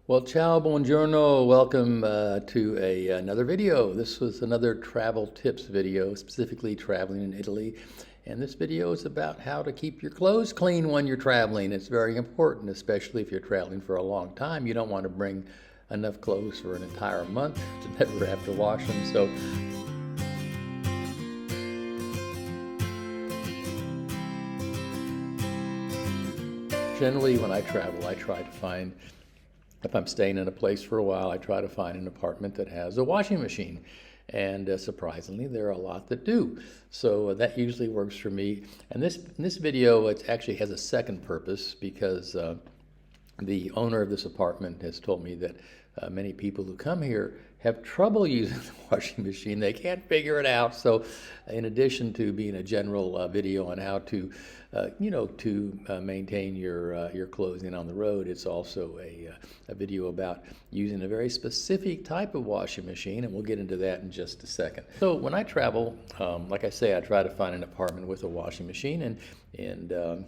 Well, ciao, buongiorno. Welcome to another video. This was another travel tips video, specifically traveling in Italy. And this video is about how to keep your clothes clean when you're traveling. It's very important, especially if you're traveling for a long time. You don't want to bring enough clothes for an entire month to never have to wash them. So generally when I travel, I try to find, if I'm staying in a place for a while, I try to find an apartment that has a washing machine. And surprisingly, there are a lot that do. So that usually works for me. And this video, it actually has a second purpose because the owner of this apartment has told me that many people who come here have trouble using the washing machine. They can't figure it out. So in addition to being a general video on how to maintain your clothing on the road, it's also a video about using a very specific type of washing machine, and we'll get into that in just a second. So when I travel, like I say, I try to find an apartment with a washing machine, and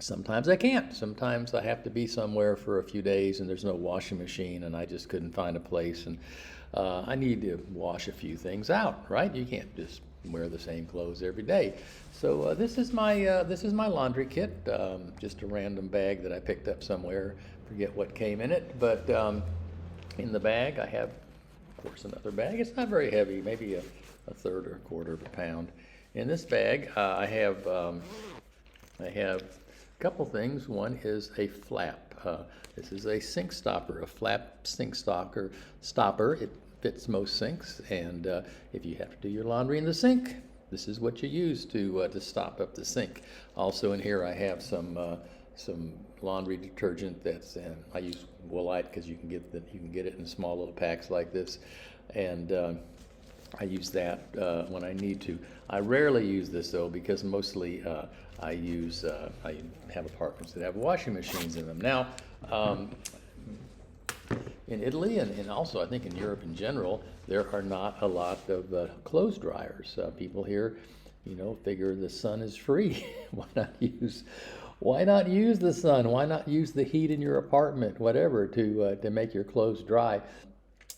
sometimes I can't. Sometimes I have to be somewhere for a few days and there's no washing machine and I just couldn't find a place, and I need to wash a few things out, right? You can't just wear the same clothes every day. So this is my laundry kit, just a random bag that I picked up somewhere. Forget what came in it, but in the bag I have, of course, another bag. It's not very heavy, maybe a third or a quarter of a pound. In this bag I have a couple things. One is a flap. This is a sink stopper, a flap sink stopper. It fits most sinks, and if you have to do your laundry in the sink, this is what you use to stop up the sink. Also in here I have some laundry detergent that's I use Woolite because you can get it in small little packs like this, and I use that when I need to. I rarely use this though because mostly I have apartments that have washing machines in them. Now, in Italy and also I think in Europe in general, there are not a lot of clothes dryers. People here, figure the sun is free. Why not use the sun? Why not use the heat in your apartment, whatever, to make your clothes dry?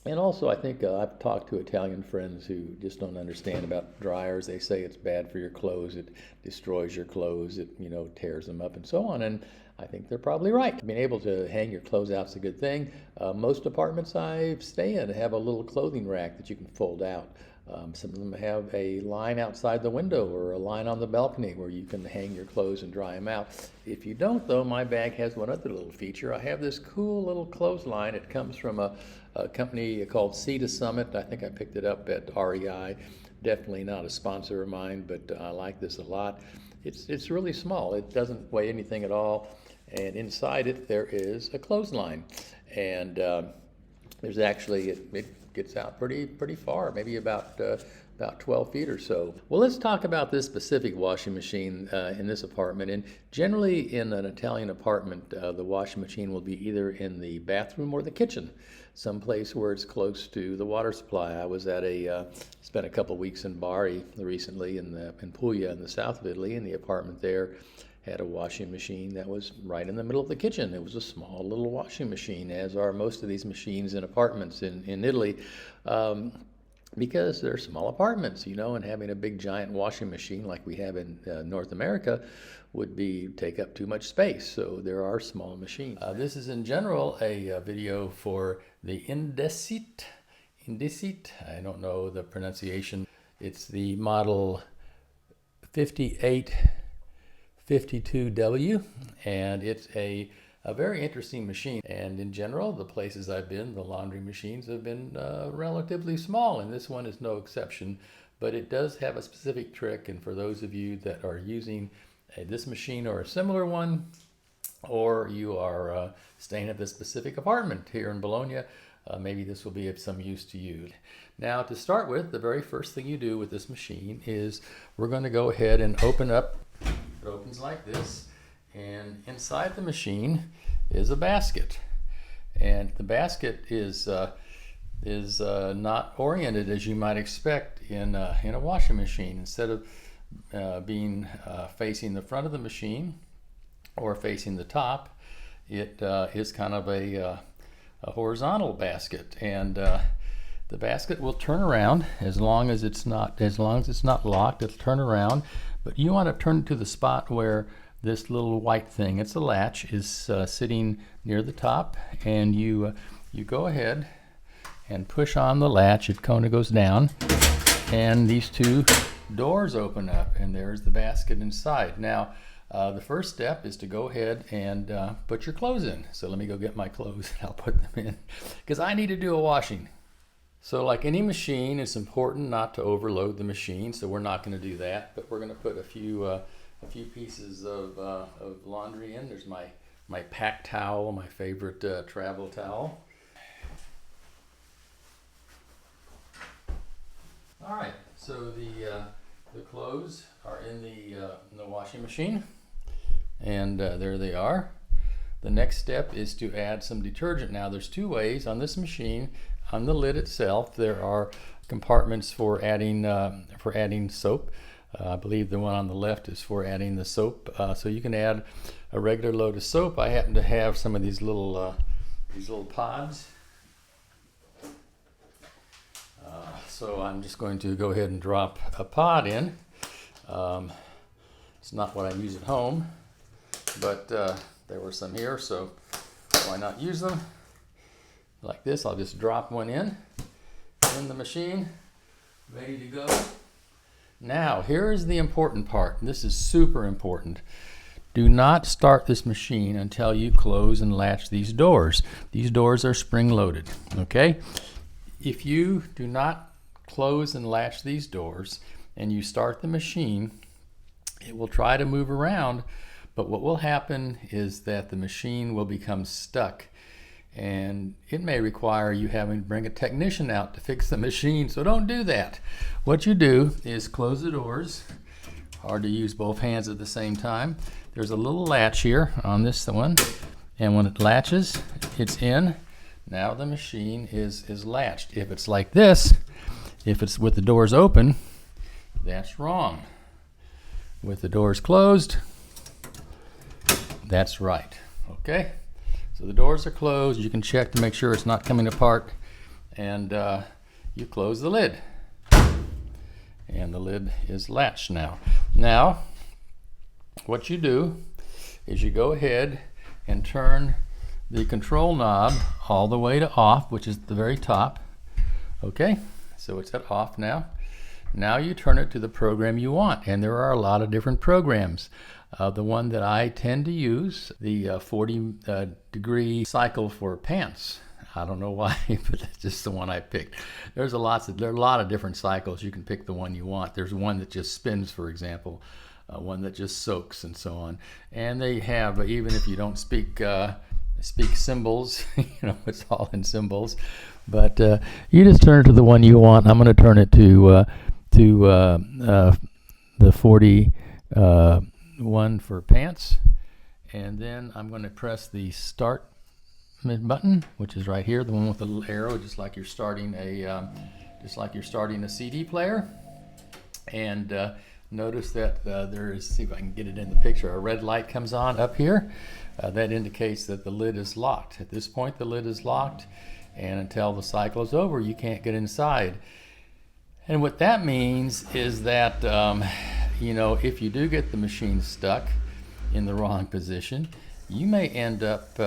And also, I think I've talked to Italian friends who just don't understand about dryers. They say it's bad for your clothes, it destroys your clothes, it tears them up and so on. And I think they're probably right. Being able to hang your clothes out is a good thing. Most apartments I stay in have a little clothing rack that you can fold out. Some of them have a line outside the window or a line on the balcony where you can hang your clothes and dry them out. If you don't, though, my bag has one other little feature. I have this cool little clothesline. It comes from a company called Sea to Summit. I think I picked it up at REI. Definitely not a sponsor of mine, but I like this a lot. It's really small. It doesn't weigh anything at all. And inside it, there is a clothesline. And there's actually, it gets out pretty far, maybe about 12 feet or so. Well, let's talk about this specific washing machine in this apartment. And generally in an Italian apartment, the washing machine will be either in the bathroom or the kitchen, someplace where it's close to the water supply. I was at spent a couple weeks in Bari recently in Puglia in the south of Italy, and the apartment there had a washing machine that was right in the middle of the kitchen. It was a small little washing machine, as are most of these machines in apartments in Italy, because they're small apartments, and having a big giant washing machine like we have in North America would take up too much space. So there are small machines. This is in general a video for the Indesit. I don't know the pronunciation. It's the model 5852W, and it's a very interesting machine. And in general, the places I've been, the laundry machines have been relatively small, and this one is no exception. But it does have a specific trick, and for those of you that are using this machine or a similar one, or you are staying at this specific apartment here in Bologna, maybe this will be of some use to you. Now, to start with, the very first thing you do with this machine is we're going to go ahead and open up. It opens like this, and inside the machine is a basket. And the basket is not oriented as you might expect in a washing machine. Instead of being facing the front of the machine or facing the top, it is kind of a a horizontal basket, and the basket will turn around as long as it's not locked. It'll turn around, but you want to turn it to the spot where this little white thing, it's a latch, is sitting near the top, and you go ahead and push on the latch. It kind of goes down, and these two doors open up, and there's the basket inside. Now, the first step is to go ahead and put your clothes in. So let me go get my clothes and I'll put them in, because I need to do a washing. So like any machine, it's important not to overload the machine, so we're not going to do that, but we're going to put a few pieces of laundry in. There's my pack towel, my favorite travel towel. All right, so the clothes are in the washing machine, and there they are. The next step is to add some detergent. Now there's two ways on this machine. On the lid itself, there are compartments for adding soap. I believe the one on the left is for adding the soap. So you can add a regular load of soap. I happen to have some of these little pods. So I'm just going to go ahead and drop a pod in. It's not what I use at home, but there were some here, so why not use them? Like this, I'll just drop one in the machine, ready to go. Now, here's the important part. This is super important. Do not start this machine until you close and latch these doors. These doors are spring-loaded, okay? If you do not close and latch these doors and you start the machine, it will try to move around, but what will happen is that the machine will become stuck, and it may require you having to bring a technician out to fix the machine, so don't do that. What you do is close the doors. Hard to use both hands at the same time. There's a little latch here on this one, and when it latches, it's in. Now the machine is latched. If it's like this, if it's with the doors open, that's wrong. With the doors closed, that's right. Okay? So the doors are closed. You can check to make sure it's not coming apart, and you close the lid. And the lid is latched now. Now, what you do is you go ahead and turn the control knob all the way to off, which is at the very top. Okay, so it's at off now. Now you turn it to the program you want, and there are a lot of different programs. The one that I tend to use, the 40 degree cycle for pants. I don't know why, but that's just the one I picked. There are a lot of different cycles. You can pick the one you want. There's one that just spins, for example, one that just soaks, and so on. And they have, even if you don't speak symbols, it's all in symbols. But you just turn it to the one you want. I'm going to turn it to the 40 one for pants, and then I'm going to press the start button, which is right here, the one with the little arrow, just like you're starting a CD player. And notice that there is, see if I can get it in the picture, a red light comes on up here. That indicates that the lid is locked. At this point, the lid is locked, and until the cycle is over, you can't get inside. And what that means is that if you do get the machine stuck in the wrong position, you may end up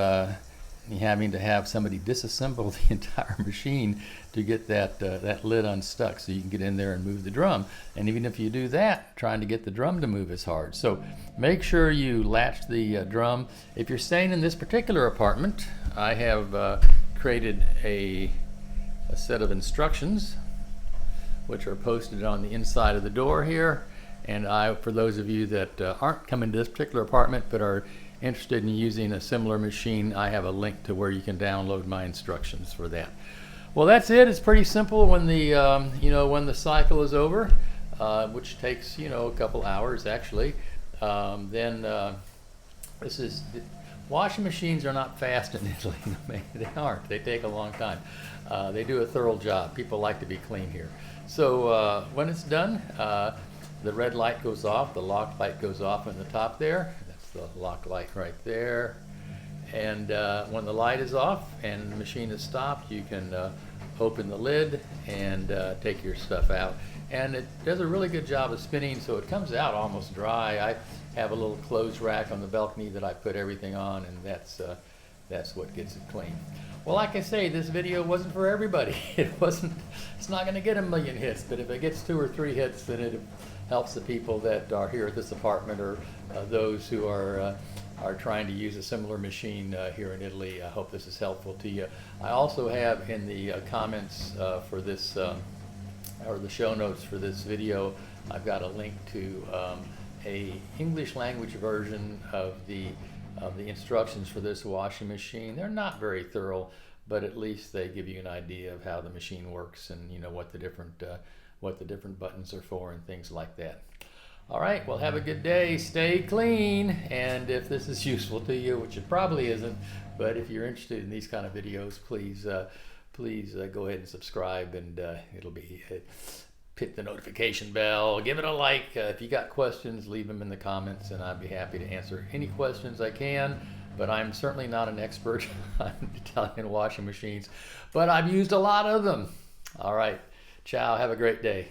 having to have somebody disassemble the entire machine to get that lid unstuck so you can get in there and move the drum. And even if you do that, trying to get the drum to move is hard. So make sure you latch the drum. If you're staying in this particular apartment, I have created a set of instructions which are posted on the inside of the door here. And for those of you that aren't coming to this particular apartment but are interested in using a similar machine, I have a link to where you can download my instructions for that. Well, that's it. It's pretty simple when the when the cycle is over, which takes a couple hours actually. Washing machines are not fast in Italy. They aren't. They take a long time. They do a thorough job. People like to be clean here. So when it's done, the red light goes off, the lock light goes off on the top there. That's the lock light right there. And when the light is off and the machine is stopped, you can open the lid and take your stuff out. And it does a really good job of spinning, so it comes out almost dry. I have a little clothes rack on the balcony that I put everything on, and that's what gets it clean. Well, like I say, this video wasn't for everybody. It's not going to get 1 million hits, but if it gets 2 or 3 hits, then it helps the people that are here at this apartment, or those who are trying to use a similar machine here in Italy. I hope this is helpful to you. I also have in the comments for this, or the show notes for this video, I've got a link to a English language version of the instructions for this washing machine. They're not very thorough, but at least they give you an idea of how the machine works, and you know what the different buttons are for and things like that. All right, well, have a good day, stay clean, and if this is useful to you, which it probably isn't, but if you're interested in these kind of videos, please go ahead and subscribe, and it'll be hit the notification bell, give it a like. If you got questions, leave them in the comments, and I'd be happy to answer any questions I can. But I'm certainly not an expert on Italian washing machines, but I've used a lot of them. All right, ciao, have a great day.